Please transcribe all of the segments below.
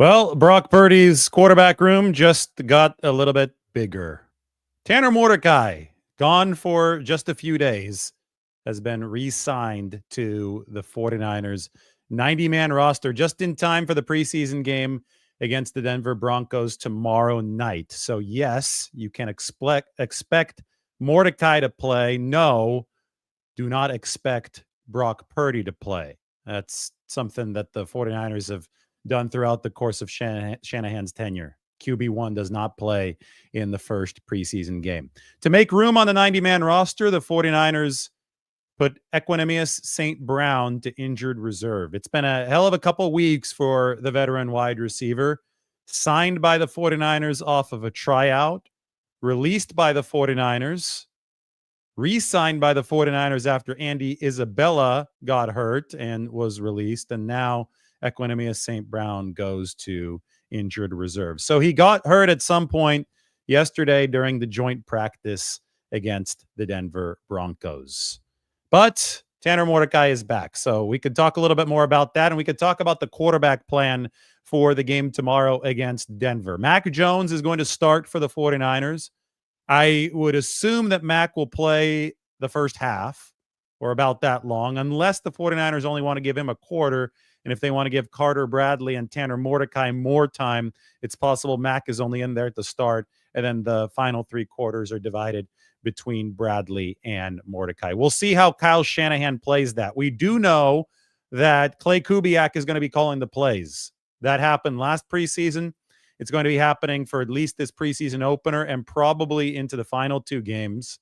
Well, Brock Purdy's quarterback room just got a little bit bigger. Tanner Mordecai, gone for just a few days, has been re-signed to the 49ers 90-man roster just in time for the preseason game against the Denver Broncos tomorrow night. So, yes, you can expect Mordecai to play. No, do not expect Brock Purdy to play. That's something that the 49ers have done throughout the course of Shanahan's tenure. QB1 does not play in the first preseason game. To make room on the 90-man roster, the 49ers put Equanimeous St. Brown to injured reserve. It's been a hell of a couple weeks for the veteran wide receiver. Signed by the 49ers off of a tryout, released by the 49ers, re-signed by the 49ers after Andy Isabella got hurt and was released, and now Equanimeous St. Brown goes to injured reserve. So he got hurt at some point yesterday during the joint practice against the Denver Broncos. But Tanner Mordecai is back, so we could talk a little bit more about that, and we could talk about the quarterback plan for the game tomorrow against Denver. Mac Jones is going to start for the 49ers. I would assume that Mac will play the first half or about that long, unless the 49ers only want to give him a quarter. And if they want to give Carter Bradley and Tanner Mordecai more time, it's possible Mac is only in there at the start, and then the final three quarters are divided between Bradley and Mordecai. We'll see how Kyle Shanahan plays that. We do know that Clay Kubiak is going to be calling the plays. That happened last preseason. It's going to be happening for at least this preseason opener and probably into the final two games.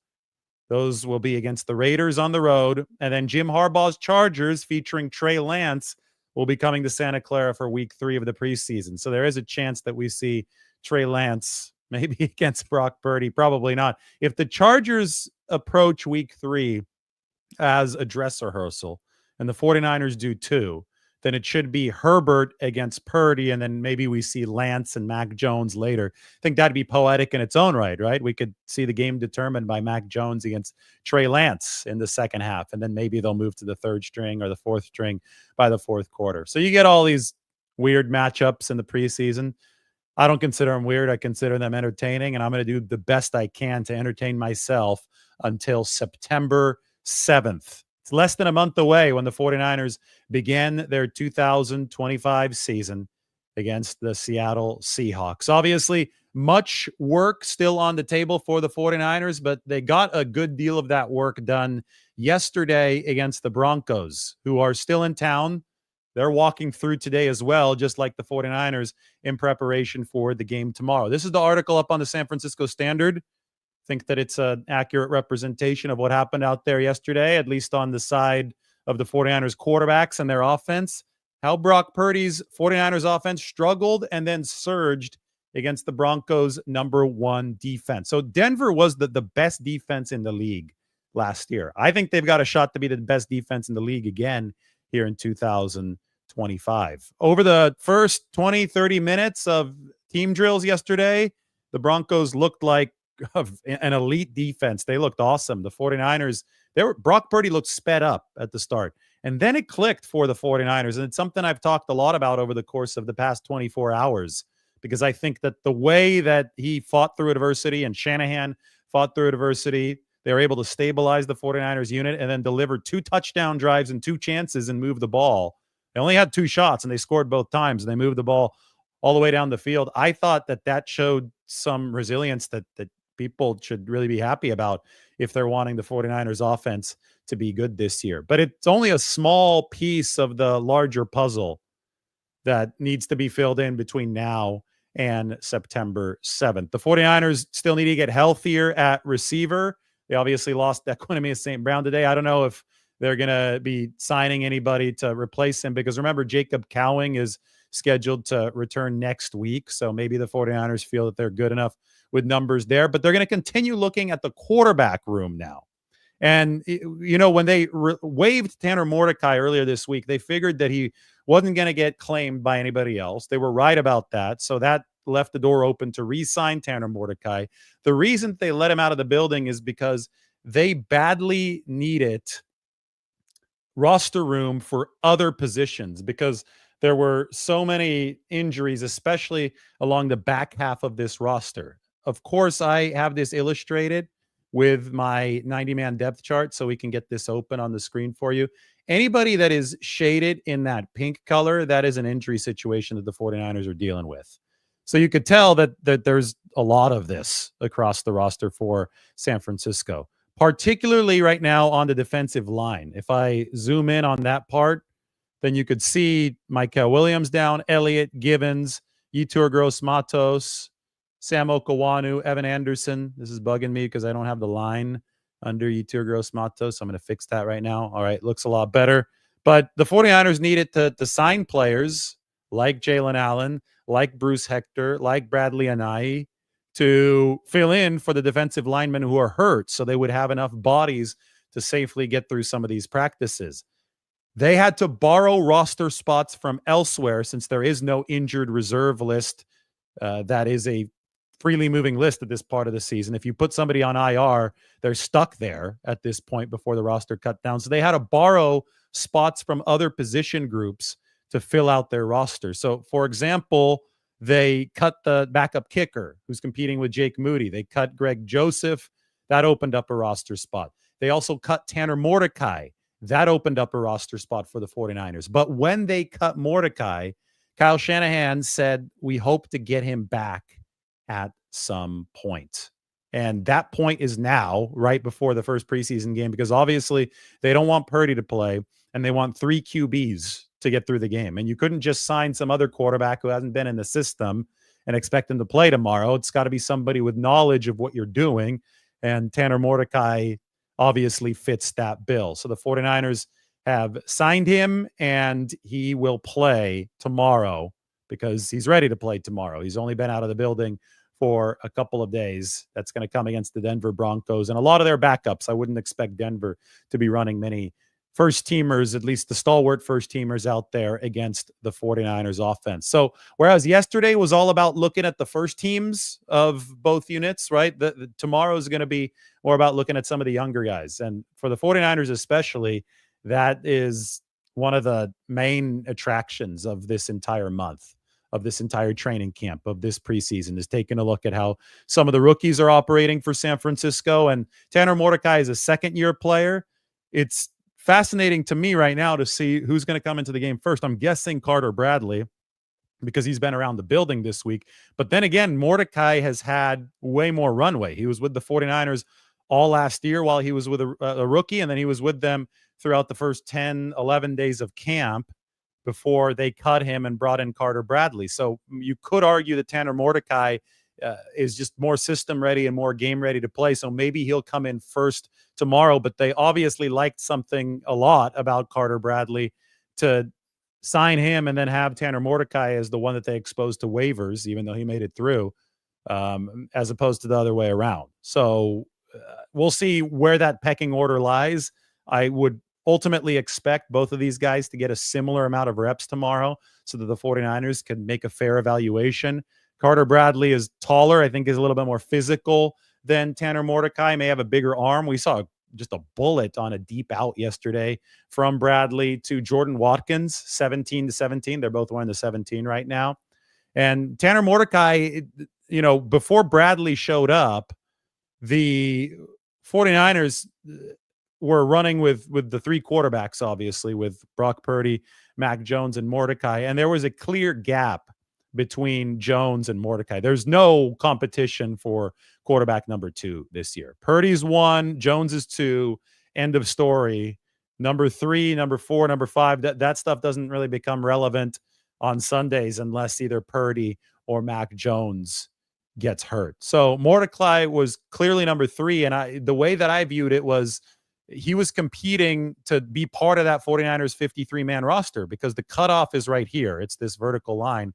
Those will be against the Raiders on the road. And then Jim Harbaugh's Chargers, featuring Trey Lance, will be coming to Santa Clara for week 3 of the preseason. So there is a chance that we see Trey Lance maybe against Brock Purdy. Probably not. If the Chargers approach week 3 as a dress rehearsal and the 49ers do too, then it should be Herbert against Purdy, and then maybe we see Lance and Mac Jones later. I think that'd be poetic in its own right? We could see the game determined by Mac Jones against Trey Lance in the second half, and then maybe they'll move to the third string or the fourth string by the fourth quarter. So you get all these weird matchups in the preseason. I don't consider them weird. I consider them entertaining, and I'm going to do the best I can to entertain myself until September 7th. It's less than a month away when the 49ers begin their 2025 season against the Seattle Seahawks. Obviously, much work still on the table for the 49ers, but they got a good deal of that work done yesterday against the Broncos, who are still in town. They're walking through today as well, just like the 49ers, in preparation for the game tomorrow. This is the article up on the San Francisco Standard. Think that it's an accurate representation of what happened out there yesterday, at least on the side of the 49ers quarterbacks and their offense. How Brock Purdy's 49ers offense struggled and then surged against the Broncos' number 1 defense. So Denver was the best defense in the league last year. I think they've got a shot to be the best defense in the league again here in 2025. Over the first 20, 30 minutes of team drills yesterday, the Broncos looked like an elite defense. They looked awesome. The 49ers, Brock Purdy looked sped up at the start. And then it clicked for the 49ers. And it's something I've talked a lot about over the course of the past 24 hours, because I think that the way that he fought through adversity and Shanahan fought through adversity, they were able to stabilize the 49ers unit and then deliver 2 touchdown drives and 2 chances and move the ball. They only had 2 shots and they scored both times, and they moved the ball all the way down the field. I thought that showed some resilience that people should really be happy about if they're wanting the 49ers offense to be good this year. But it's only a small piece of the larger puzzle that needs to be filled in between now and September 7th. The 49ers still need to get healthier at receiver. They obviously lost Equanimeous St. Brown today. I don't know if they're going to be signing anybody to replace him, because remember, Jacob Cowing is scheduled to return next week. So maybe the 49ers feel that they're good enough with numbers there, but they're going to continue looking at the quarterback room now. And, when they waived Tanner Mordecai earlier this week, they figured that he wasn't going to get claimed by anybody else. They were right about that. So that left the door open to re-sign Tanner Mordecai. The reason they let him out of the building is because they badly needed roster room for other positions, because there were so many injuries, especially along the back half of this roster. Of course, I have this illustrated with my 90-man depth chart, so we can get this open on the screen for you. Anybody that is shaded in that pink color, that is an injury situation that the 49ers are dealing with. So you could tell that there's a lot of this across the roster for San Francisco, particularly right now on the defensive line. If I zoom in on that part, then you could see Michael Williams down, Elliott, Givens, Yetur Gross-Matos, Sam Okawanu, Evan Anderson. This is bugging me because I don't have the line under Yetur Gross-Matos. So I'm going to fix that right now. All right, looks a lot better. But the 49ers needed to sign players like Jalen Allen, like Bruce Hector, like Bradley Anae to fill in for the defensive linemen who are hurt so they would have enough bodies to safely get through some of these practices. They had to borrow roster spots from elsewhere since there is no injured reserve list. That is a freely moving list at this part of the season. If you put somebody on IR, they're stuck there at this point before the roster cut down. So they had to borrow spots from other position groups to fill out their roster. So, for example, they cut the backup kicker who's competing with Jake Moody. They cut Greg Joseph. That opened up a roster spot. They also cut Tanner Mordecai. That opened up a roster spot for the 49ers. But when they cut Mordecai, Kyle Shanahan said, we hope to get him back at some point. And that point is now, right before the first preseason game, because obviously they don't want Purdy to play and they want 3 QBs to get through the game. And you couldn't just sign some other quarterback who hasn't been in the system and expect him to play tomorrow. It's got to be somebody with knowledge of what you're doing. And Tanner Mordecai obviously fits that bill. So the 49ers have signed him and he will play tomorrow because he's ready to play tomorrow. He's only been out of the building for a couple of days. That's going to come against the Denver Broncos and a lot of their backups. I wouldn't expect Denver to be running many first teamers, at least the stalwart first teamers out there against the 49ers offense. So whereas yesterday was all about looking at the first teams of both units, right? Tomorrow is going to be more about looking at some of the younger guys. And for the 49ers especially, that is one of the main attractions of this entire month, of this entire training camp, of this preseason, is taking a look at how some of the rookies are operating for San Francisco. And Tanner Mordecai is a second-year player. It's fascinating to me right now to see who's going to come into the game first. I'm guessing Carter Bradley because he's been around the building this week. But then again, Mordecai has had way more runway. He was with the 49ers all last year while he was with a rookie, and then he was with them throughout the first 10, 11 days of camp before they cut him and brought in Carter Bradley. So you could argue that Tanner Mordecai is just more system ready and more game ready to play. So maybe he'll come in first tomorrow, but they obviously liked something a lot about Carter Bradley to sign him and then have Tanner Mordecai as the one that they exposed to waivers, even though he made it through, as opposed to the other way around. So we'll see where that pecking order lies. I would ultimately expect both of these guys to get a similar amount of reps tomorrow so that the 49ers can make a fair evaluation. Carter Bradley is taller. I think is a little bit more physical than Tanner Mordecai, may have a bigger arm. We saw just a bullet on a deep out yesterday from Bradley to Jordan Watkins, 17-17. They're both wearing the 17 right now. And Tanner Mordecai, before Bradley showed up, the 49ers were running with the 3 quarterbacks, obviously, with Brock Purdy, Mac Jones, and Mordecai. And there was a clear gap between Jones and Mordecai. There's no competition for quarterback number 2 this year. Purdy's 1, Jones is 2, end of story. Number 3, number 4, number 5, that stuff doesn't really become relevant on Sundays unless either Purdy or Mac Jones gets hurt. So Mordecai was clearly number 3, and the way that I viewed it was he was competing to be part of that 49ers 53-man roster because the cutoff is right here. It's this vertical line.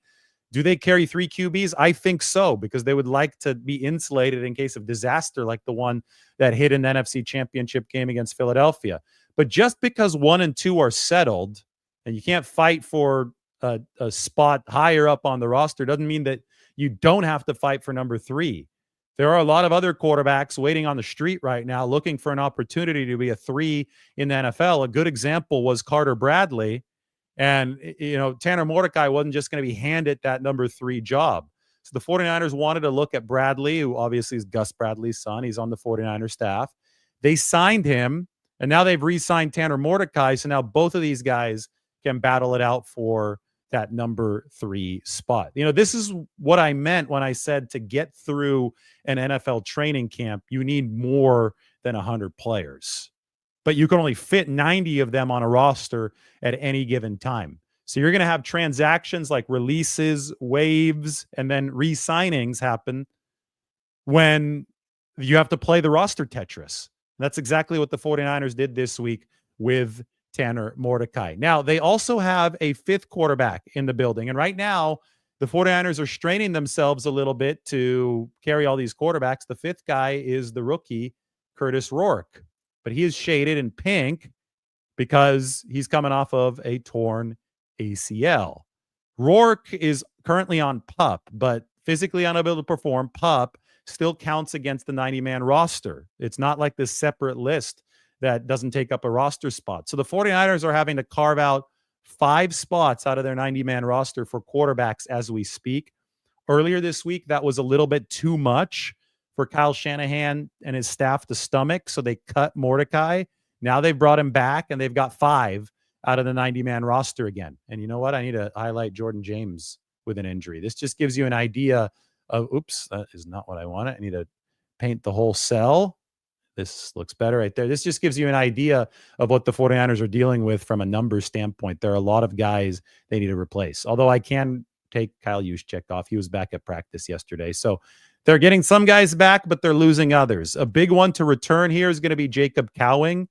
Do they carry 3 QBs? I think so, because they would like to be insulated in case of disaster like the one that hit in the NFC Championship game against Philadelphia. But just because 1 and 2 are settled and you can't fight for a spot higher up on the roster doesn't mean that you don't have to fight for number 3. There are a lot of other quarterbacks waiting on the street right now looking for an opportunity to be a 3 in the NFL. A good example was Carter Bradley. And, Tanner Mordecai wasn't just going to be handed that number 3 job. So the 49ers wanted to look at Bradley, who obviously is Gus Bradley's son. He's on the 49ers staff. They signed him, and now they've re-signed Tanner Mordecai. So now both of these guys can battle it out for that number 3 spot. This is what I meant when I said to get through an NFL training camp, you need more than 100 players. But you can only fit 90 of them on a roster at any given time. So you're going to have transactions like releases, waves, and then re-signings happen when you have to play the roster Tetris. That's exactly what the 49ers did this week with Tanner Mordecai. Now, they also have a 5th quarterback in the building. And right now, the 49ers are straining themselves a little bit to carry all these quarterbacks. The 5th guy is the rookie, Curtis Rourke. But he is shaded in pink because he's coming off of a torn ACL. Rourke is currently on PUP, but physically unable to perform. PUP still counts against the 90-man roster. It's not like this separate list that doesn't take up a roster spot. So the 49ers are having to carve out 5 spots out of their 90-man roster for quarterbacks as we speak. Earlier this week, that was a little bit too much for Kyle Shanahan and his staff to stomach, so they cut Mordecai. Now they've brought him back, and they've got 5 out of the 90-man roster again. And you know what? I need to highlight Jordan James with an injury. This just gives you an idea of, oops, that is not what I wanted. I need to paint the whole cell. This looks better right there. This just gives you an idea of what the 49ers are dealing with from a numbers standpoint. There are a lot of guys they need to replace. Although I can take Kyle Juszczyk off. He was back at practice yesterday. So they're getting some guys back, but they're losing others. A big one to return here is going to be Jacob Cowing.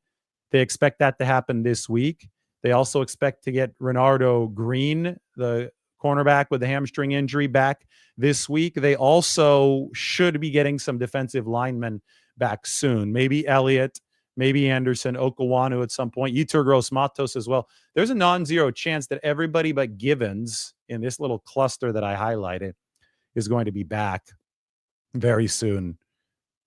They expect that to happen this week. They also expect to get Renardo Green, the cornerback with the hamstring injury, back this week. They also should be getting some defensive linemen back soon. Maybe Elliott, maybe Anderson, Okawanu at some point, Yetur Gross-Matos as well. There's a non-zero chance that everybody but Givens in this little cluster that I highlighted is going to be back very soon.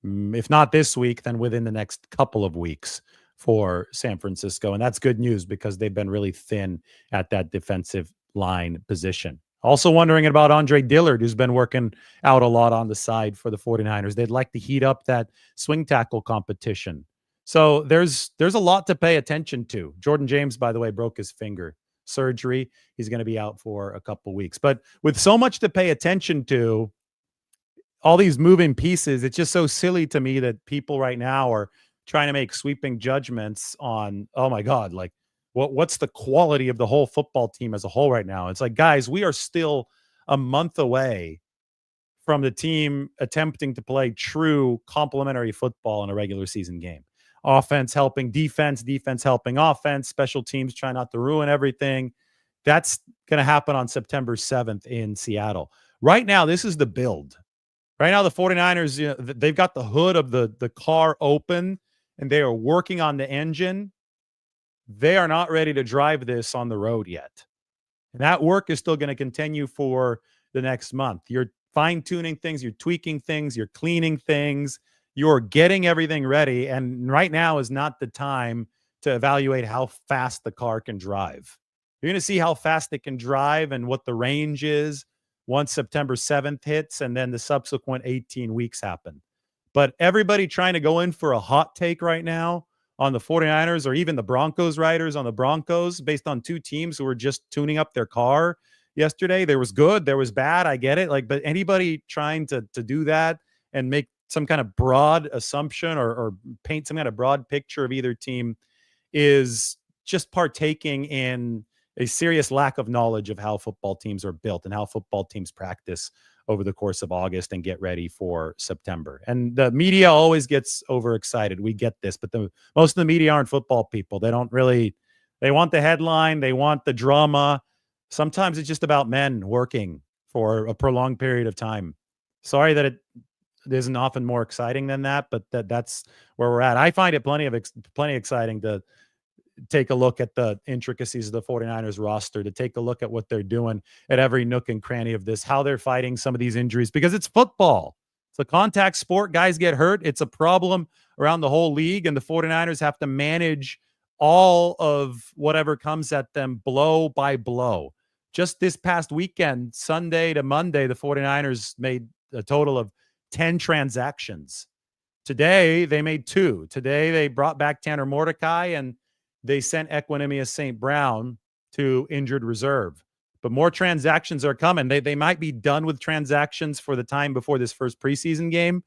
If not this week, then within the next couple of weeks for San Francisco. And that's good news because they've been really thin at that defensive line position. Also wondering about Andre Dillard, who's been working out a lot on the side for the 49ers. They'd like to heat up that swing tackle competition. So there's a lot to pay attention to. Jordan James, by the way, broke his finger. Surgery. He's going to be out for a couple weeks. But with so much to pay attention to, all these moving pieces, it's just so silly to me that people right now are trying to make sweeping judgments on, oh my God, like what's the quality of the whole football team as a whole right now? It's like, guys, we are still a month away from the team attempting to play true complementary football in a regular season game. Offense helping defense, defense helping offense, special teams trying not to ruin everything. That's going to happen on September 7th in Seattle. Right now, this is the build. Right now, the 49ers, they've got the hood of the car open, and they are working on the engine. They are not ready to drive this on the road yet. And that work is still going to continue for the next month. You're fine-tuning things, you're tweaking things, you're cleaning things, you're getting everything ready. And right now is not the time to evaluate how fast the car can drive. You're going to see how fast it can drive and what the range is once September 7th hits, and then the subsequent 18 weeks happen. But everybody trying to go in for a hot take right now on the 49ers, or even the Broncos writers on the Broncos, based on 2 teams who were just tuning up their car yesterday. There was good, there was bad. I get it. But anybody trying to do that and make some kind of broad assumption or paint some kind of broad picture of either team is just partaking in a serious lack of knowledge of how football teams are built and how football teams practice over the course of August and get ready for September. And the media always gets overexcited. We get this, but most of the media aren't football people. They want the headline. They want the drama. Sometimes it's just about men working for a prolonged period of time. Sorry that it isn't often more exciting than that, but that's where we're at. I find it plenty exciting to take a look at the intricacies of the 49ers roster, to take a look at what they're doing at every nook and cranny of this, how they're fighting some of these injuries, because it's football. It's a contact sport. Guys get hurt. It's a problem around the whole league, and the 49ers have to manage all of whatever comes at them blow by blow. Just this past weekend, Sunday to Monday, the 49ers made a total of 10 transactions. Today, they made 2. Today, they brought back Tanner Mordecai, and they sent Equanimeous St. Brown to injured reserve. But more transactions are coming. They might be done with transactions for the time before this first preseason game.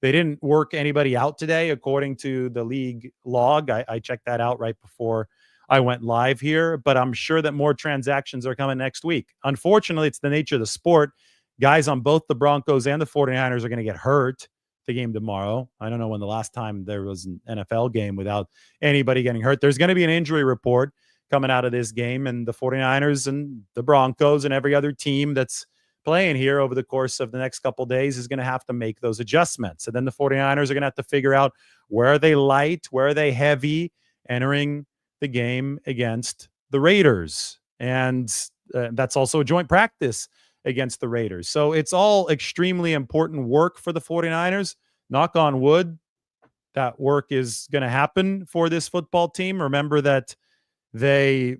They didn't work anybody out today, according to the league log. I checked that out right before I went live here, but I'm sure that more transactions are coming next week. Unfortunately, it's the nature of the sport. Guys on both the Broncos and the 49ers are going to get hurt the game tomorrow. I don't know when the last time there was an NFL game without anybody getting hurt. There's going to be an injury report coming out of this game, and the 49ers and the Broncos and every other team that's playing here over the course of the next couple of days is going to have to make those adjustments. And then the 49ers are going to have to figure out where are they light, where are they heavy entering the game against the Raiders. And that's also a joint practice against the Raiders. So it's all extremely important work for the 49ers. Knock on wood, that work is going to happen for this football team. Remember that they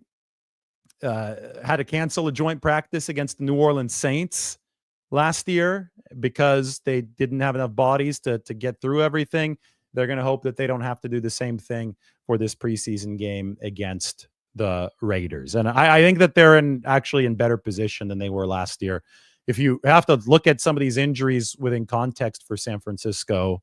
had to cancel a joint practice against the New Orleans Saints last year because they didn't have enough bodies to get through everything. They're going to hope that they don't have to do the same thing for this preseason game against the Raiders. And I think that they're actually in better position than they were last year. If you have to look at some of these injuries within context for San Francisco,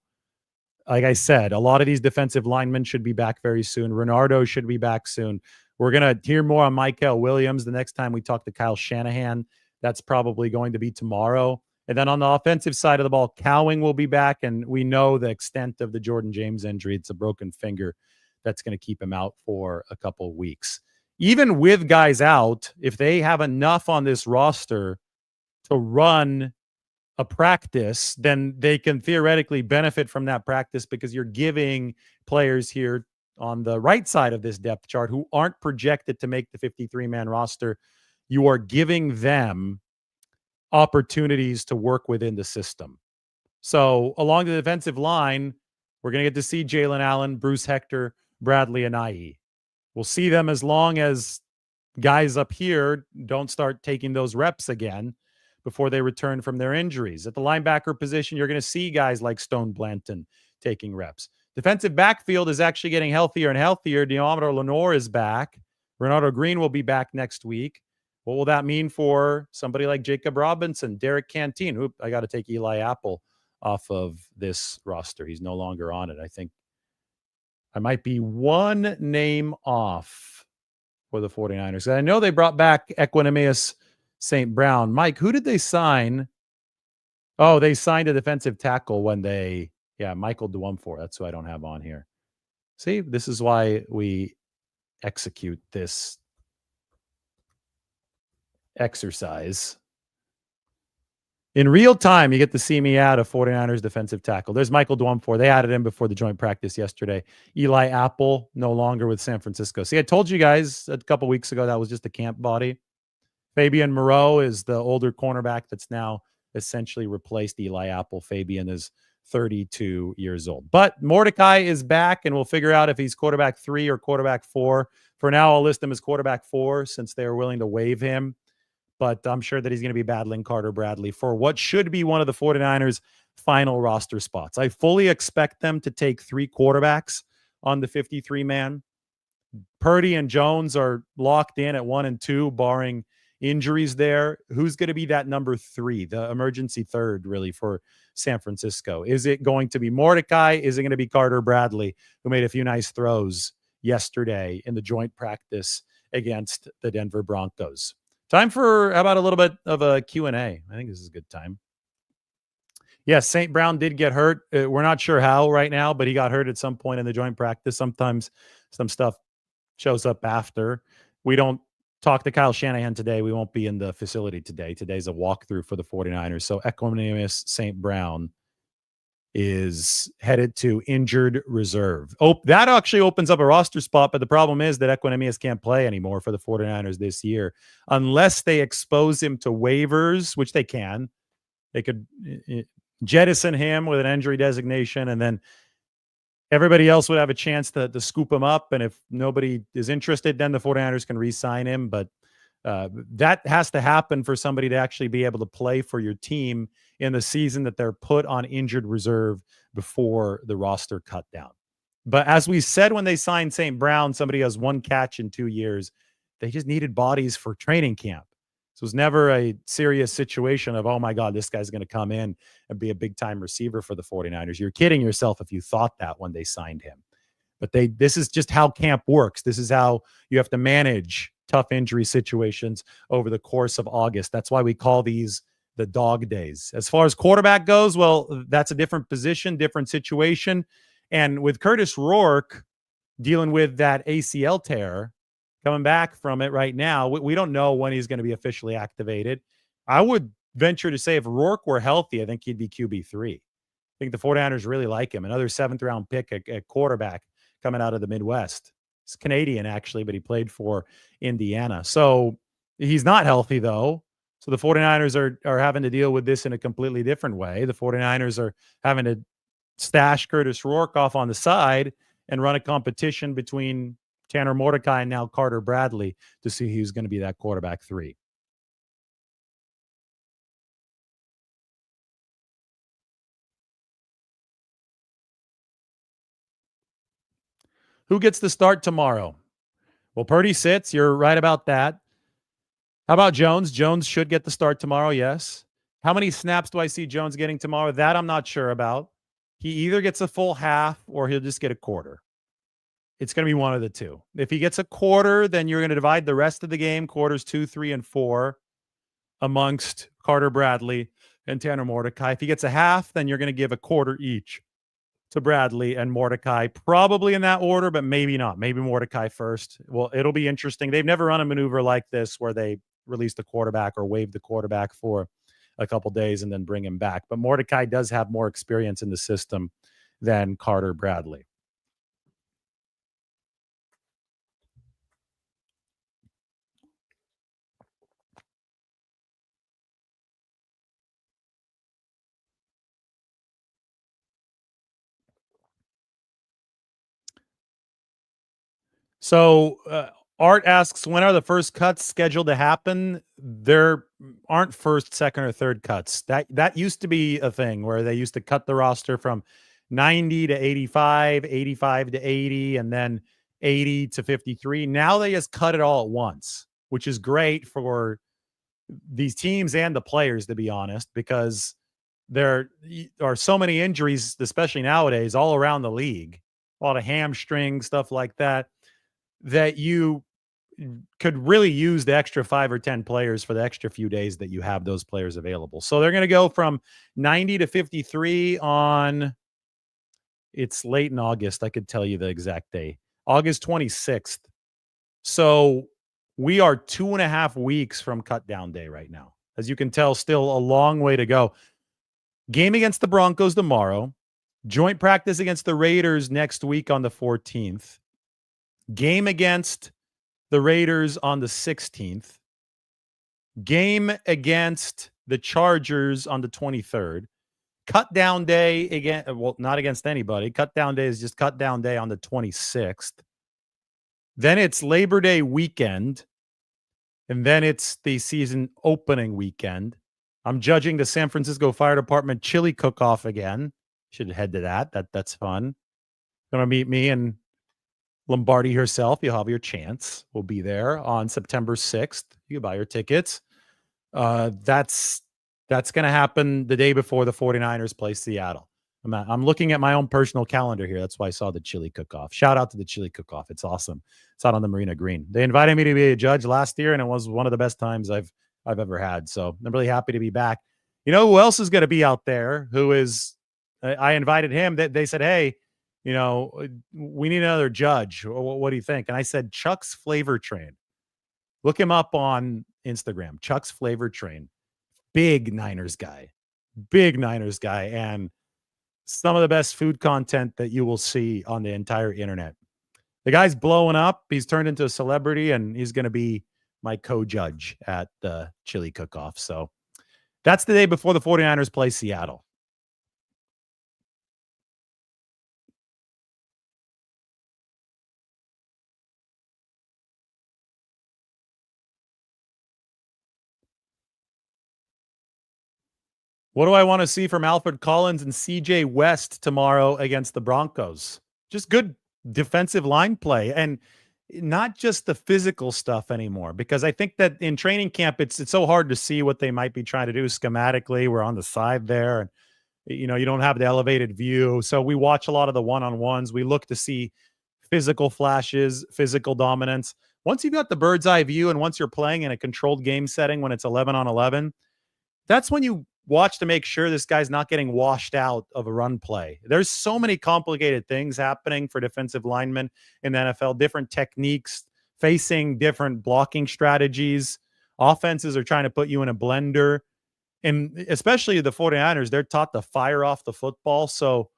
like I said, a lot of these defensive linemen should be back very soon. Renardo should be back soon. We're going to hear more on Michael Williams the next time we talk to Kyle Shanahan. That's probably going to be tomorrow. And then on the offensive side of the ball, Cowing will be back, and we know the extent of the Jordan James injury. It's a broken finger that's going to keep him out for a couple of weeks. Even with guys out, if they have enough on this roster to run a practice, then they can theoretically benefit from that practice because you're giving players here on the right side of this depth chart who aren't projected to make the 53-man roster. You are giving them opportunities to work within the system. So along the defensive line, we're going to get to see Jalen Allen, Bruce Hector, Bradley Anayi. We'll see them as long as guys up here don't start taking those reps again before they return from their injuries. At the linebacker position, you're going to see guys like Stone Blanton taking reps. Defensive backfield is actually getting healthier and healthier. Deommodore Lenoir is back. Renardo Green will be back next week. What will that mean for somebody like Jacob Robinson, Derek Canteen? Oop, I got to take Eli Apple off of this roster. He's no longer on it. I think I might be one name off for the 49ers. I know they brought back Equanimeous St. Brown. Mike, who did they sign? Oh, they signed a defensive tackle when they, Michael Dwumfor. That's who I don't have on here. See, this is why we execute this exercise. In real time, you get to see me add a 49ers defensive tackle. There's Michael Dwumfor. They added him before the joint practice yesterday. Eli Apple, no longer with San Francisco. See, I told you guys a couple weeks ago that was just a camp body. Fabian Moreau is the older cornerback that's now essentially replaced Eli Apple. Fabian is 32 years old. But Mordecai is back, and we'll figure out if he's quarterback 3 or quarterback 4. For now, I'll list him as quarterback 4 since they are willing to waive him. But I'm sure that he's going to be battling Carter Bradley for what should be one of the 49ers' final roster spots. I fully expect them to take 3 quarterbacks on the 53-man. Purdy and Jones are locked in at 1 and 2, barring injuries there. Who's going to be that number 3, the emergency third, really, for San Francisco? Is it going to be Mordecai? Is it going to be Carter Bradley, who made a few nice throws yesterday in the joint practice against the Denver Broncos? Time for, how about a little bit of a Q&A? I think this is a good time. Yes, St. Brown did get hurt. We're not sure how right now, but he got hurt at some point in the joint practice. Sometimes some stuff shows up after. We don't talk to Kyle Shanahan today. We won't be in the facility today. Today's a walkthrough for the 49ers. So Equanimeous St. Brown is headed to injured reserve. Oh, that actually opens up a roster spot, but the problem is that Equanimeous can't play anymore for the 49ers this year unless they expose him to waivers, which they can. They could jettison him with an injury designation, and then Everybody else would have a chance to scoop him up. And if nobody is interested, then the 49ers can re-sign him. But that has to happen for somebody to actually be able to play for your team in the season that they're put on injured reserve before the roster cut down. But as we said when they signed St. Brown, somebody has 1 catch in 2 years. They just needed bodies for training camp. So it was never a serious situation of, oh my God, this guy's going to come in and be a big-time receiver for the 49ers. You're kidding yourself if you thought that when they signed him. But this is just how camp works. This is how you have to manage tough injury situations over the course of August. That's why we call these the dog days. As far as quarterback goes, well, that's a different position, different situation. And with Curtis Rourke dealing with that ACL tear, coming back from it right now, we don't know when he's going to be officially activated. I would venture to say if Rourke were healthy, I think he'd be QB3. I think the 49ers really like him. Another 7th-round pick at quarterback coming out of the Midwest. He's Canadian, actually, but he played for Indiana. So he's not healthy, though. So the 49ers are having to deal with this in a completely different way. The 49ers are having to stash Curtis Rourke off on the side and run a competition between Tanner Mordecai and now Carter Bradley to see who's going to be that quarterback 3. Who gets the start tomorrow? Well, Purdy sits. You're right about that. How about Jones? Jones should get the start tomorrow, yes. How many snaps do I see Jones getting tomorrow? That I'm not sure about. He either gets a full half or he'll just get a quarter. It's going to be one of the two. If he gets a quarter, then you're going to divide the rest of the game, quarters 2, 3, and 4, amongst Carter Bradley and Tanner Mordecai. If he gets a half, then you're going to give a quarter each to Bradley and Mordecai, probably in that order, but maybe not. Maybe Mordecai first. Well, it'll be interesting. They've never run a maneuver like this where they release the quarterback or waive the quarterback for a couple days and then bring him back. But Mordecai does have more experience in the system than Carter Bradley. So Art asks, when are the first cuts scheduled to happen? There aren't first, second, or third cuts. That used to be a thing where they used to cut the roster from 90 to 85, 85 to 80, and then 80 to 53. Now they just cut it all at once, which is great for these teams and the players, to be honest, because there are so many injuries, especially nowadays, all around the league, a lot of hamstring stuff like that, that you could really use the extra 5 or 10 players for the extra few days that you have those players available. So they're going to go from 90 to 53 on, it's late in August. I could tell you the exact day, August 26th. So we are 2.5 weeks from cut down day right now. As you can tell, still a long way to go. Game against the Broncos tomorrow, joint practice against the Raiders next week on the 14th, game against the Raiders on the 16th, game against the Chargers on the 23rd, cut down day again. Well, not against anybody. Cut down day is just cut down day on the 26th. Then it's Labor Day weekend. And then it's the season opening weekend. I'm judging the San Francisco Fire Department chili cook-off again. Should head to that. That's fun. Gonna meet me and Lombardi herself. You'll have your chance. We'll be there on September 6th. You can buy your tickets. That's going to happen the day before the 49ers play Seattle. I'm looking at my own personal calendar here. That's why I saw the chili cook-off. Shout out to the chili cook-off. It's awesome. It's out on the Marina Green. They invited me to be a judge last year, and it was one of the best times I've ever had. So I'm really happy to be back. You know who else is going to be out there? Who is? I invited him. They said, "Hey, you know, we need another judge. What do you think?" And I said, Chuck's Flavor Train. Look him up on Instagram. Chuck's Flavor Train. Big Niners guy, and some of the best food content that you will see on the entire internet. The guy's blowing up. He's turned into a celebrity, and he's going to be my co-judge at the chili cook-off. So that's the day before the 49ers play Seattle. What do I want to see from Alfred Collins and CJ West tomorrow against the Broncos? Just good defensive line play and not just the physical stuff anymore, because I think that in training camp it's so hard to see what they might be trying to do schematically. We're on the side there, and you don't have the elevated view. So we watch a lot of the one-on-ones. We look to see physical flashes, physical dominance. Once you've got the bird's eye view and once you're playing in a controlled game setting when it's 11 on 11, that's when you watch to make sure this guy's not getting washed out of a run play. There's so many complicated things happening for defensive linemen in the NFL, different techniques, facing different blocking strategies. Offenses are trying to put you in a blender. And especially the 49ers, they're taught to fire off the football. So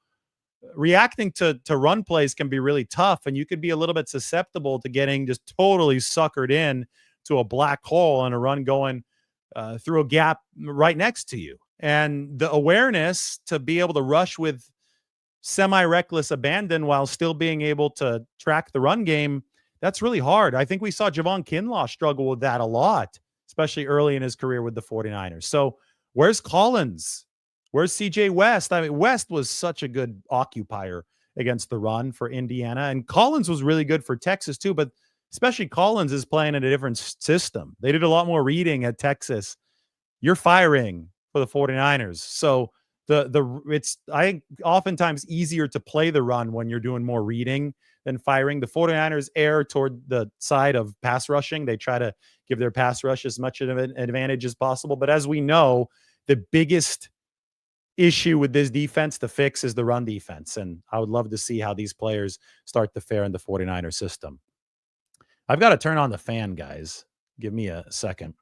reacting to run plays can be really tough, and you could be a little bit susceptible to getting just totally suckered in to a black hole and a run going through a gap right next to you. And the awareness to be able to rush with semi-reckless abandon while still being able to track the run game, that's really hard. I think we saw Javon Kinlaw struggle with that a lot, especially early in his career with the 49ers. So where's Collins? Where's CJ West? I mean, West was such a good occupier against the run for Indiana, and Collins was really good for Texas too, but especially Collins is playing in a different system. They did a lot more reading at Texas. You're firing for the 49ers. So it's I think oftentimes easier to play the run when you're doing more reading than firing. The 49ers err toward the side of pass rushing. They try to give their pass rush as much of an advantage as possible. But as we know, the biggest issue with this defense to fix is the run defense. And I would love to see how these players start to fare in the 49er system. I've got to turn on the fan, guys. Give me a second.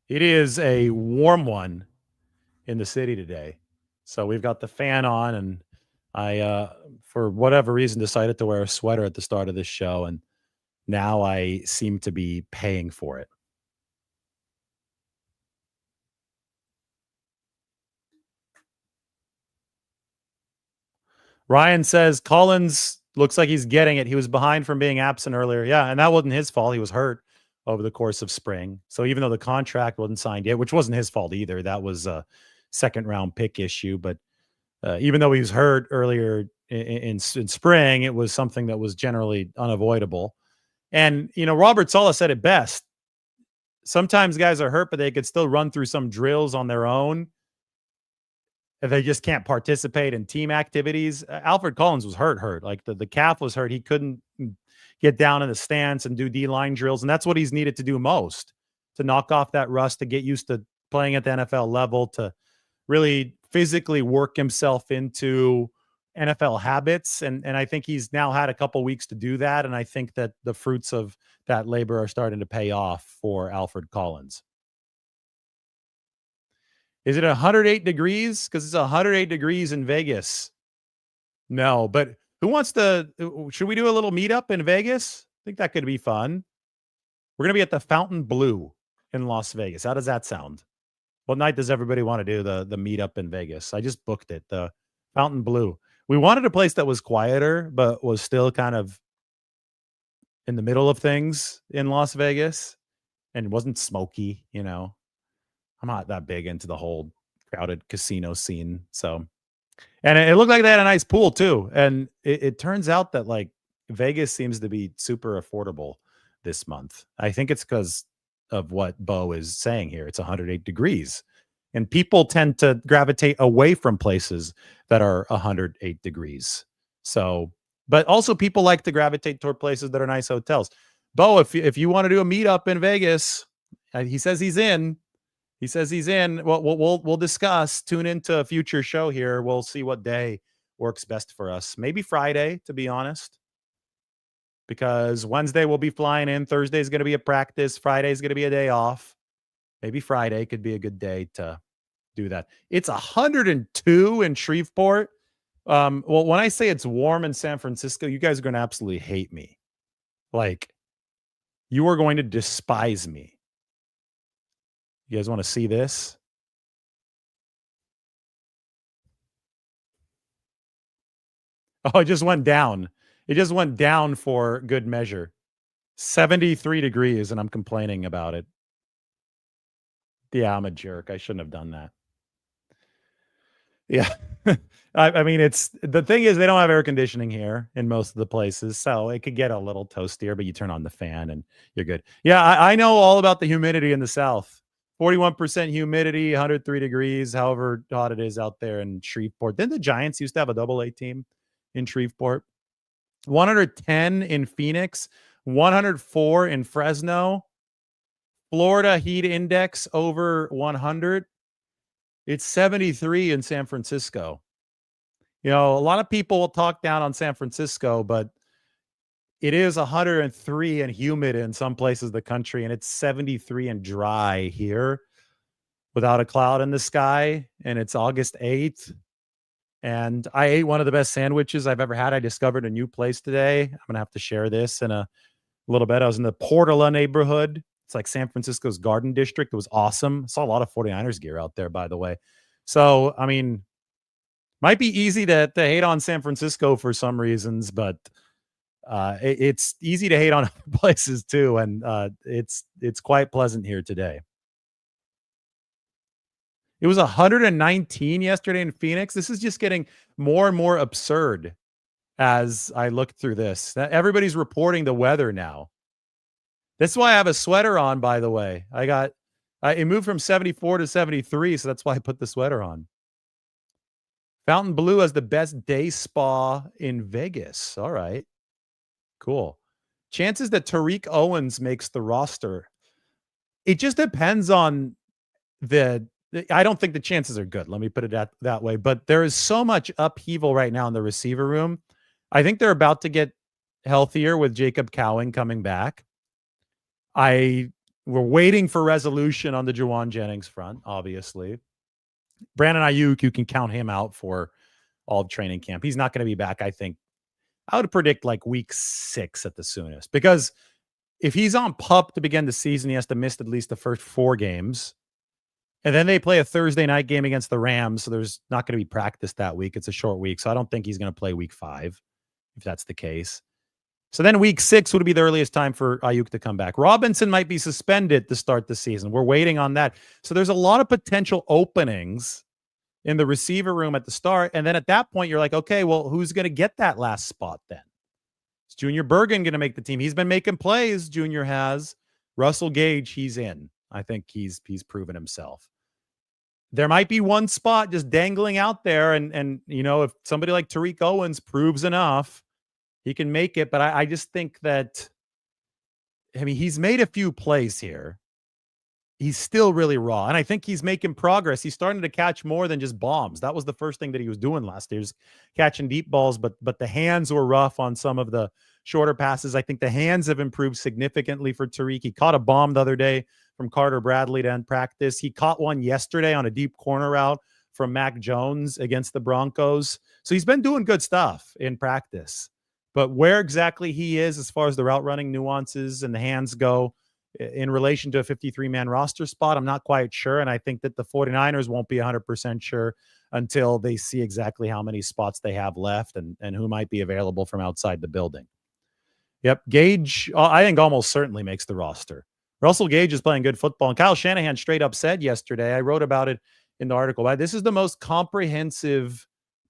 It is a warm one in the city today. So we've got the fan on, and I for whatever reason decided to wear a sweater at the start of this show, and now I seem to be paying for it. Ryan says Collins looks like he's getting it. He was behind from being absent earlier. Yeah, and that wasn't his fault. He was hurt over the course of spring. So even though the contract wasn't signed yet, which wasn't his fault either, that was a second round pick issue. But even though he was hurt earlier in spring, it was something that was generally unavoidable. And, Robert Saleh said it best. Sometimes guys are hurt, but they could still run through some drills on their own. They just can't participate in team activities. Alfred Collins was hurt. Like the calf was hurt. He couldn't get down in the stance and do D-line drills. And that's what he's needed to do most, to knock off that rust, to get used to playing at the NFL level, to really physically work himself into NFL habits. And I think he's now had a couple weeks to do that. And I think that the fruits of that labor are starting to pay off for Alfred Collins. Is it 108 degrees? Because it's 108 degrees in Vegas. No, but who wants to? Should we do a little meetup in Vegas? I think that could be fun. We're going to be at the Fountain Blue in Las Vegas. How does that sound? What night does everybody want to do the meetup in Vegas? I just booked it. The Fountain Blue. We wanted a place that was quieter, but was still kind of in the middle of things in Las Vegas and wasn't smoky, I'm not that big into the whole crowded casino scene. So, and it looked like they had a nice pool too. And it turns out that like Vegas seems to be super affordable this month. I think it's because of what Bo is saying here. It's 108 degrees. And people tend to gravitate away from places that are 108 degrees. So, but also people like to gravitate toward places that are nice hotels. Bo, if you want to do a meetup in Vegas, he says he's in. He says he's in. Well, we'll discuss. Tune into a future show here. We'll see what day works best for us. Maybe Friday, to be honest, because Wednesday we'll be flying in. Thursday is going to be a practice. Friday is going to be a day off. Maybe Friday could be a good day to do that. It's 102 in Shreveport. Well, when I say it's warm in San Francisco, you guys are going to absolutely hate me. Like, you are going to despise me. You guys want to see this? Oh, it just went down. It just went down for good measure. 73 degrees, and I'm complaining about it. Yeah, I'm a jerk. I shouldn't have done that. Yeah. I mean, it's the thing is they don't have air conditioning here in most of the places, so it could get a little toastier, but you turn on the fan and you're good. Yeah, I know all about the humidity in the South. 41% humidity, 103 degrees, however hot it is out there in Shreveport. Didn't the Giants used to have a AA team in Shreveport? 110 in Phoenix, 104 in Fresno, Florida heat index over 100. It's 73 in San Francisco. You know, a lot of people will talk down on San Francisco, but it is 103 and humid in some places of the country, and it's 73 and dry here without a cloud in the sky, and it's August 8th. And I ate one of the best sandwiches I've ever had. I discovered a new place today. I'm going to have to share this in a little bit. I was in the Portola neighborhood. It's like San Francisco's Garden District. It was awesome. I saw a lot of 49ers gear out there, by the way. So, I mean, might be easy to hate on San Francisco for some reasons, but it's easy to hate on other places too. And it's quite pleasant here today. It was 119 yesterday in Phoenix. This is just getting more and more absurd as I look through this. Everybody's reporting the weather now. That's why I have a sweater on, by the way. It moved from 74 to 73, so that's why I put the sweater on. Fountain Blue has the best day spa in Vegas. All right. Cool. Chances that Tariq Owens makes the roster. It just depends on I don't think the chances are good. Let me put it that way. But there is so much upheaval right now in the receiver room. I think they're about to get healthier with Jacob Cowing coming back. We're waiting for resolution on the Juwan Jennings front, obviously. Brandon Ayuk, you can count him out for all of training camp. He's not going to be back, I think. I would predict like week 6 at the soonest, because if he's on PUP to begin the season, he has to miss at least the first 4 games. And then they play a Thursday night game against the Rams, so there's not going to be practice that week. It's a short week, so I don't think he's going to play week 5, if that's the case. So then week 6 would be the earliest time for Ayuk to come back. Robinson might be suspended to start the season. We're waiting on that. So there's a lot of potential openings in the receiver room at the start. And then at that point, you're like, okay, well, who's going to get that last spot then? Is Junior Bergen going to make the team? He's been making plays, Junior has. Russell Gage, he's in. I think he's proven himself. There might be one spot just dangling out there. And you know, if somebody like Tariq Owens proves enough, he can make it. But I just think that, I mean, he's made a few plays here. He's still really raw. And I think he's making progress. He's starting to catch more than just bombs. That was the first thing that he was doing last year, is catching deep balls, but the hands were rough on some of the shorter passes. I think the hands have improved significantly for Tariq. He caught a bomb the other day from Carter Bradley to end practice. He caught one yesterday on a deep corner route from Mac Jones against the Broncos. So he's been doing good stuff in practice. But where exactly he is as far as the route running nuances and the hands go in relation to a 53-man roster spot, I'm not quite sure. And I think that the 49ers won't be 100% sure until they see exactly how many spots they have left and who might be available from outside the building. Yep. Gage, I think almost certainly makes the roster. Russell Gage is playing good football. And Kyle Shanahan straight up said yesterday, I wrote about it in the article, this is the most comprehensive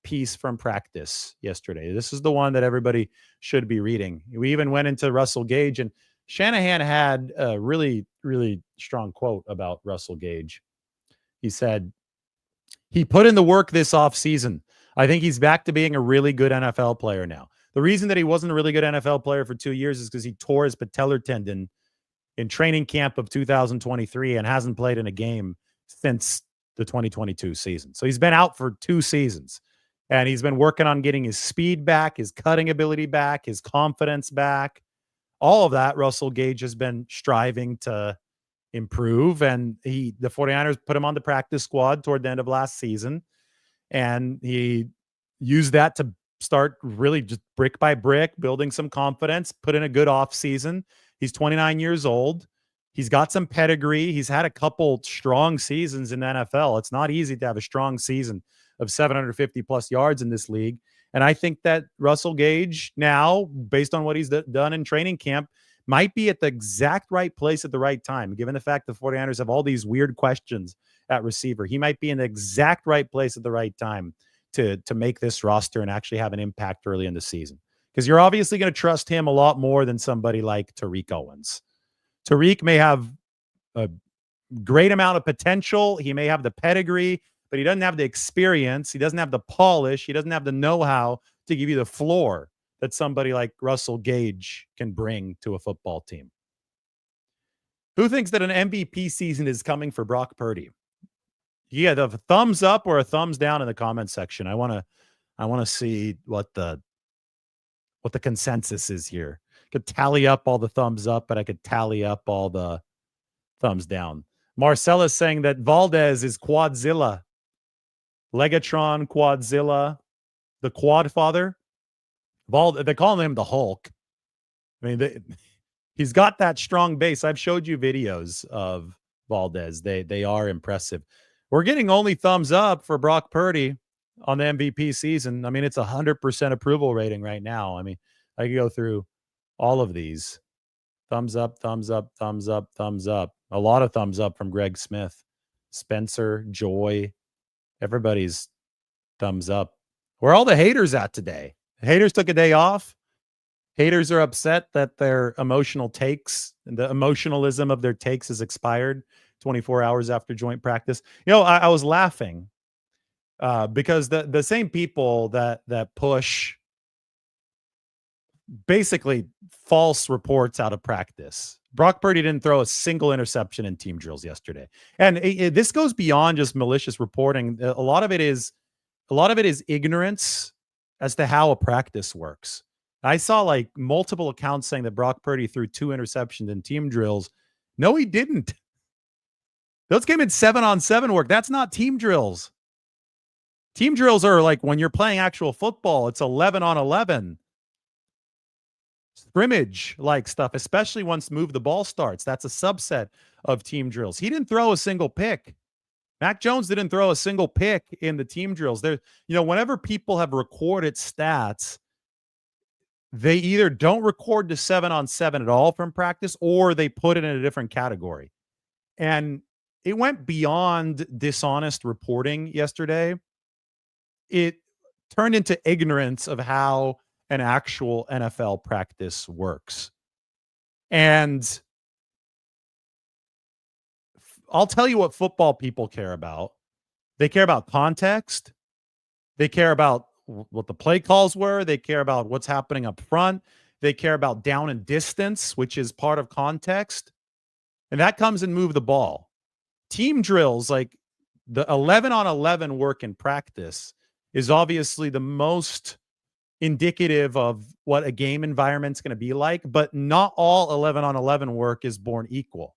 piece from practice yesterday. This is the one that everybody should be reading. We even went into Russell Gage, and Shanahan had a really, really strong quote about Russell Gage. He said, he put in the work this offseason. I think he's back to being a really good NFL player now. The reason that he wasn't a really good NFL player for 2 years is because he tore his patellar tendon in training camp of 2023 and hasn't played in a game since the 2022 season. So he's been out for 2 seasons, and he's been working on getting his speed back, his cutting ability back, his confidence back. All of that, Russell Gage has been striving to improve, and the 49ers put him on the practice squad toward the end of last season, and he used that to start really just brick by brick, building some confidence, put in a good off season. He's 29 years old. He's got some pedigree. He's had a couple strong seasons in the NFL. It's not easy to have a strong season of 750 plus yards in this league. And I think that Russell Gage now, based on what he's done in training camp, might be at the exact right place at the right time, given the fact the 49ers have all these weird questions at receiver. He might be in the exact right place at the right time to make this roster and actually have an impact early in the season. Because you're obviously going to trust him a lot more than somebody like Tariq Owens. Tariq may have a great amount of potential. He may have the pedigree, but he doesn't have the experience. He doesn't have the polish. He doesn't have the know-how to give you the floor that somebody like Russell Gage can bring to a football team. Who thinks that an MVP season is coming for Brock Purdy? Yeah, the thumbs up or a thumbs down in the comment section. I want to see what the consensus is here. Could tally up all the thumbs up, but I could tally up all the thumbs down. Marcella's saying that Valdez is Quadzilla. Legatron, Quadzilla, the Quad Father. They're calling him the Hulk. I mean, he's got that strong base. I've showed you videos of Valdez. They are impressive. We're getting only thumbs up for Brock Purdy on the MVP season. I mean, it's 100% approval rating right now. I mean, I could go through all of these. Thumbs up, thumbs up, thumbs up, thumbs up. A lot of thumbs up from Greg Smith, Spencer, Joy. Everybody's thumbs up. Where are all the haters at today? The haters took a day off. Haters are upset that their emotional takes, the emotionalism of their takes has expired 24 hours after joint practice. You know, I was laughing because the same people that push basically false reports out of practice. Brock Purdy didn't throw a single interception in team drills yesterday. And this goes beyond just malicious reporting. A lot of it is ignorance as to how a practice works. I saw like multiple accounts saying that Brock Purdy threw 2 interceptions in team drills. No, he didn't. Those came in 7-on-7 work. That's not team drills. Team drills are like when you're playing actual football, it's 11-on-11. Scrimmage like stuff, especially once move the ball starts. That's a subset of team drills. He didn't throw a single pick. Mac Jones didn't throw a single pick in the team drills. There, whenever people have recorded stats, they either don't record the 7-on-7 at all from practice or they put it in a different category. And it went beyond dishonest reporting yesterday. It turned into ignorance of how an actual NFL practice works. And I'll tell you what football people care about. They care about context. They care about what the play calls were. They care about what's happening up front. They care about down and distance, which is part of context. And that comes and move the ball. Team drills, like the 11-on-11 work in practice, is obviously the most indicative of what a game environment's going to be like, but not all 11-on-11 work is born equal.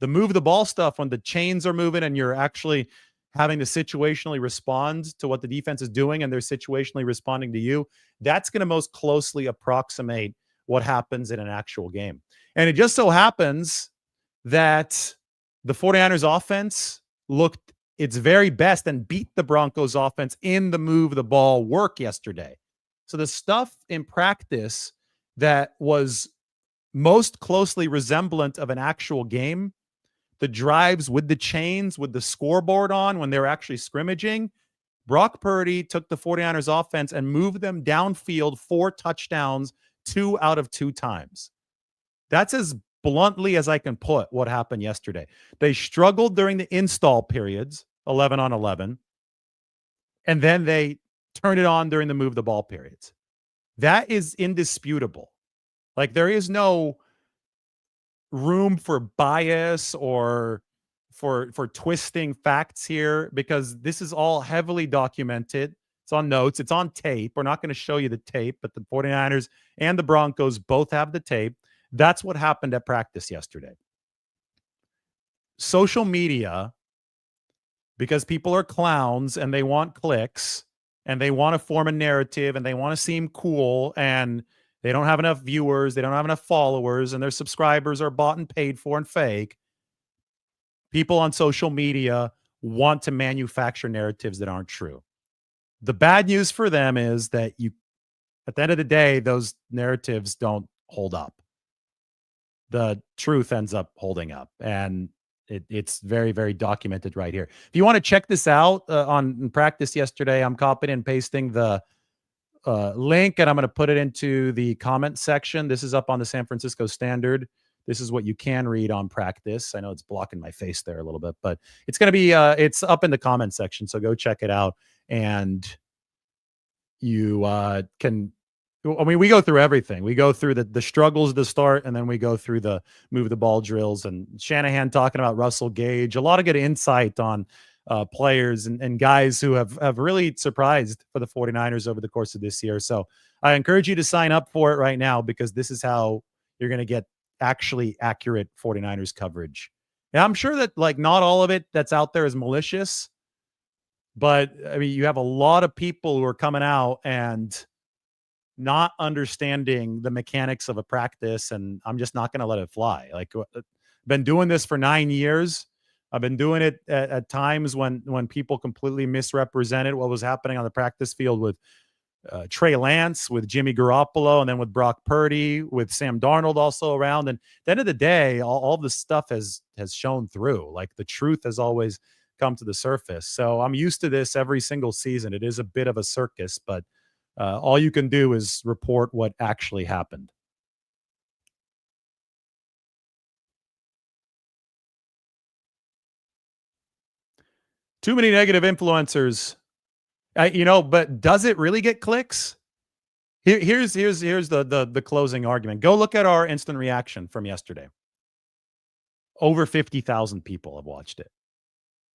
The move the ball stuff, when the chains are moving and you're actually having to situationally respond to what the defense is doing and they're situationally responding to you, that's going to most closely approximate what happens in an actual game. And it just so happens that the 49ers offense looked its very best and beat the Broncos offense in the move the ball work yesterday. So the stuff in practice that was most closely resemblant of an actual game, the drives with the chains, with the scoreboard on when they were actually scrimmaging, Brock Purdy took the 49ers offense and moved them downfield 4 touchdowns 2 out of 2 times. That's as bluntly as I can put what happened yesterday. They struggled during the install periods, 11-on-11, and then they turned it on during the move the ball periods. That is indisputable. Like, there is no room for bias or for twisting facts here, because this is all heavily documented. It's on notes. It's on tape. We're not going to show you the tape, but the 49ers and the Broncos both have the tape. That's what happened at practice yesterday. Social media, because people are clowns and they want clicks and they want to form a narrative and they want to seem cool, and they don't have enough viewers, they don't have enough followers, and their subscribers are bought and paid for and fake. People on social media want to manufacture narratives that aren't true. The bad news for them is that at the end of the day, those narratives don't hold up. The truth ends up holding up, and it's very, very documented right here. If you want to check this out on practice yesterday, I'm copying and pasting the link, and I'm going to put it into the comment section. This is up on the San Francisco Standard. This is what you can read on practice. I know it's blocking my face there a little bit, but it's going to be it's up in the comment section. So go check it out, and you can. I mean, we go through everything. We go through the struggles to start, and then we go through the move the ball drills. And Shanahan talking about Russell Gage. A lot of good insight on players and guys who have really surprised for the 49ers over the course of this year. So I encourage you to sign up for it right now, because this is how you're going to get actually accurate 49ers coverage. And I'm sure that like not all of it that's out there is malicious, but I mean, you have a lot of people who are coming out and not understanding the mechanics of a practice, and I'm just not going to let it fly. Like, been doing this for 9 years. I've been doing it at times when people completely misrepresented what was happening on the practice field with Trey Lance, with Jimmy Garoppolo, and then with Brock Purdy, with Sam Darnold also around. And at the end of the day, all this stuff has shown through. Like, the truth has always come to the surface. So I'm used to this every single season. It is a bit of a circus, but all you can do is report what actually happened. Too many negative influencers, but does it really get clicks? Here's the closing argument. Go look at our instant reaction from yesterday. Over 50,000 people have watched it.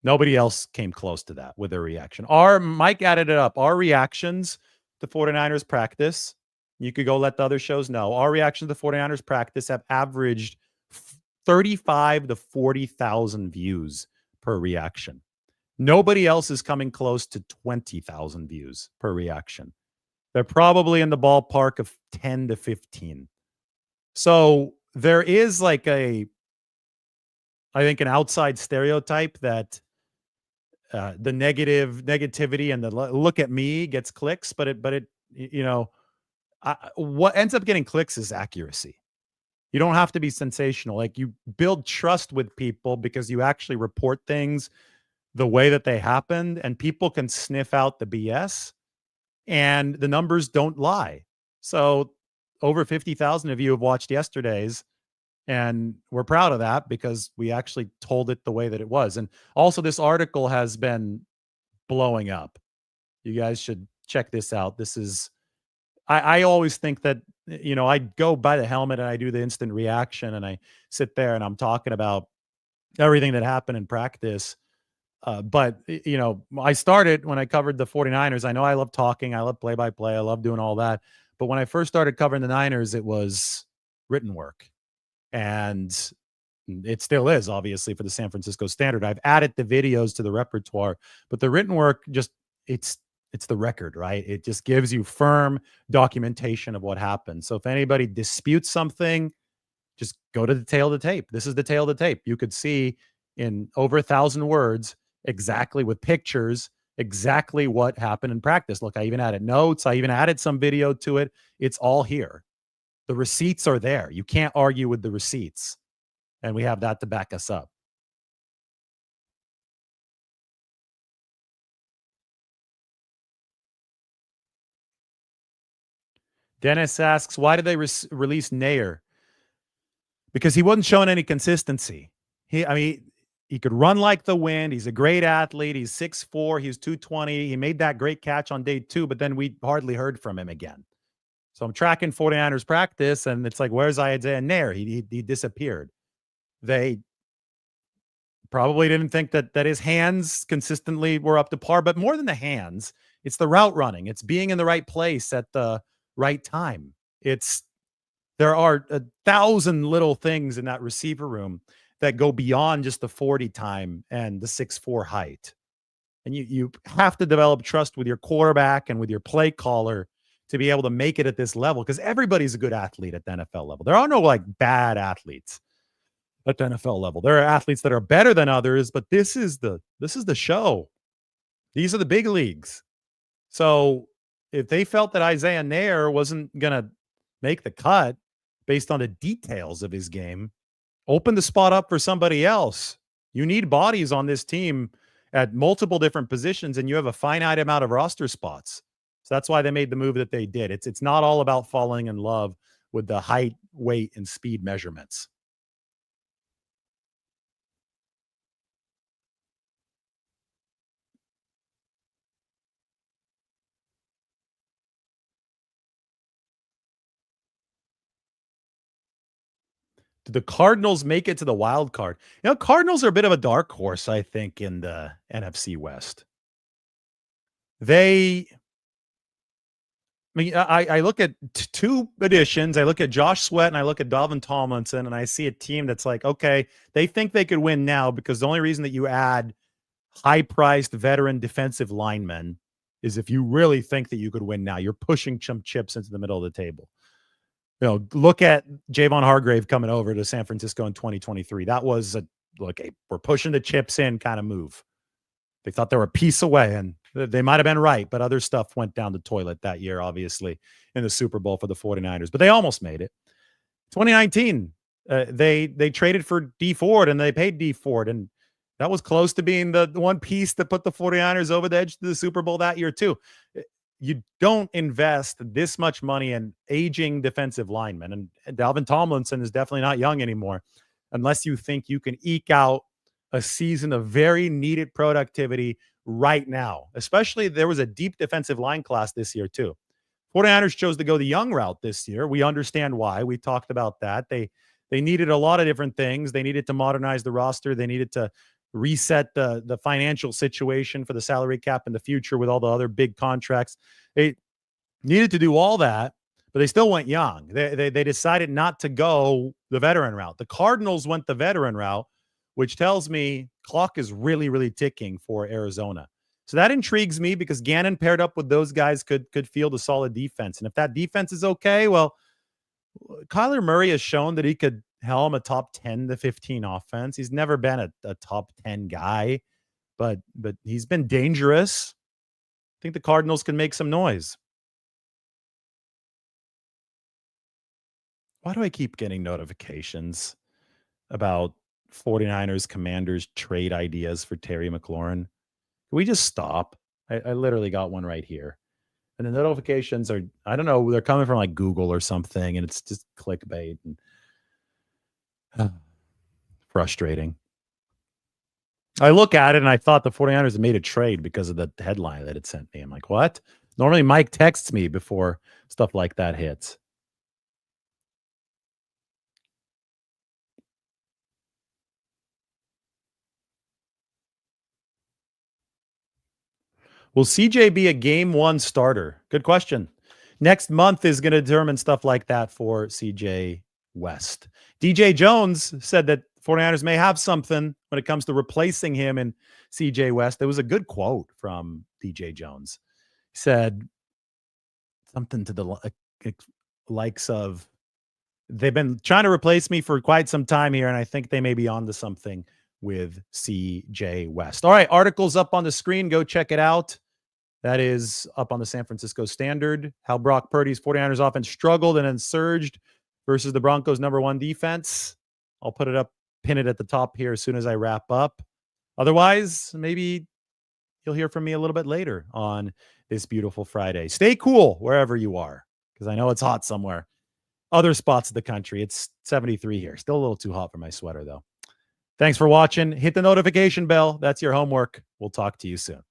Nobody else came close to that with their reaction. Mike added it up. Our reactions to 49ers practice, you could go let the other shows know. Our reactions to 49ers practice have averaged 35 to 40,000 views per reaction. Nobody else is coming close to 20,000 views per reaction. They're probably in the ballpark of 10 to 15. So there is like I think an outside stereotype that the negativity and the look at me gets clicks, but what ends up getting clicks is accuracy. You don't have to be sensational. Like, you build trust with people because you actually report things the way that they happened, and people can sniff out the BS, and the numbers don't lie. So over 50,000 of you have watched yesterday's, and we're proud of that because we actually told it the way that it was. And also, this article has been blowing up. You guys should check this out. This is, I always think that, I go by the helmet and I do the instant reaction and I sit there and I'm talking about everything that happened in practice. But I started when I covered the 49ers. I know I love talking. I love play-by-play. I love doing all that. But when I first started covering the Niners, it was written work. And it still is, obviously, for the San Francisco Standard. I've added the videos to the repertoire, but the written work it's the record, right? It just gives you firm documentation of what happened. So if anybody disputes something, just go to the tail of the tape. This is the tail of the tape. You could see in over 1,000 words exactly, with pictures, exactly what happened in practice. Look, I even added notes. I even added some video to it. It's all here. The receipts are there. You can't argue with the receipts. And we have that to back us up. Dennis asks, why did they release Nair? Because he wasn't showing any consistency. He could run like the wind. He's a great athlete. He's 6'4". He's 220. He made that great catch on day 2, but then we hardly heard from him again. So I'm tracking 49ers practice, and it's like, where's Isaiah Nair? He disappeared. They probably didn't think that his hands consistently were up to par, but more than the hands, it's the route running. It's being in the right place at the right time. There are 1,000 little things in that receiver room that go beyond just the 40 time and the 6'4" height. And you have to develop trust with your quarterback and with your play caller to be able to make it at this level, because everybody's a good athlete at the NFL level. There are no like bad athletes at the NFL level. There are athletes that are better than others, but this is the show. These are the big leagues. So if they felt that Isaiah Nair wasn't going to make the cut based on the details of his game, open the spot up for somebody else. You need bodies on this team at multiple different positions, and you have a finite amount of roster spots. So that's why they made the move that they did. It's not all about falling in love with the height, weight, and speed measurements. Did the Cardinals make it to the wild card? Cardinals are a bit of a dark horse, I think, in the NFC West. I look at two additions. I look at Josh Sweat and I look at Dalvin Tomlinson, and I see a team that's like, okay, they think they could win now because the only reason that you add high-priced veteran defensive linemen is if you really think that you could win now. You're pushing some chips into the middle of the table. Look at Javon Hargrave coming over to San Francisco in 2023. That was we're pushing the chips in kind of move. They thought they were a piece away, and they might have been right, but other stuff went down the toilet that year, obviously, in the Super Bowl for the 49ers. But they almost made it. 2019, they traded for D Ford, and they paid D Ford, and that was close to being the one piece that put the 49ers over the edge to the Super Bowl that year, too. You don't invest this much money in aging defensive linemen, and Dalvin Tomlinson is definitely not young anymore, unless you think you can eke out a season of very needed productivity right now. Especially there was a deep defensive line class this year too. 49ers chose to go the young route this year. We understand why. We talked about that. They needed a lot of different things. They needed to modernize the roster. They needed to reset the financial situation for the salary cap in the future with all the other big contracts. They needed to do all that, but they still went young. They decided not to go the veteran route. The Cardinals went the veteran route, which tells me clock is really, really ticking for Arizona. So that intrigues me because Gannon paired up with those guys could field a solid defense. And if that defense is okay, well, Kyler Murray has shown that he could helm a top 10 to 15 offense. He's never been a top 10 guy, but he's been dangerous. I think the Cardinals can make some noise. Why do I keep getting notifications about 49ers Commanders trade ideas for Terry McLaurin? Can we just stop? I literally got one right here. And the notifications are, I don't know, they're coming from like Google or something, and it's just clickbait and frustrating. I look at it and I thought the 49ers had made a trade because of the headline that it sent me. I'm like, what? Normally Mike texts me before stuff like that hits. Will CJ be a game one starter? Good question. Next month is going to determine stuff like that for CJ West. DJ Jones said that 49ers may have something when it comes to replacing him and CJ West. There was a good quote from DJ Jones. He said something to the likes of, they've been trying to replace me for quite some time here, and I think they may be onto something with CJ West. All right, article's up on the screen. Go check it out. That is up on the San Francisco Standard. How Brock Purdy's 49ers offense struggled and then surged versus the Broncos' number one defense. I'll put it up, pin it at the top here as soon as I wrap up. Otherwise, maybe you'll hear from me a little bit later on this beautiful Friday. Stay cool wherever you are, because I know it's hot somewhere. Other spots of the country, it's 73 here. Still a little too hot for my sweater, though. Thanks for watching. Hit the notification bell. That's your homework. We'll talk to you soon.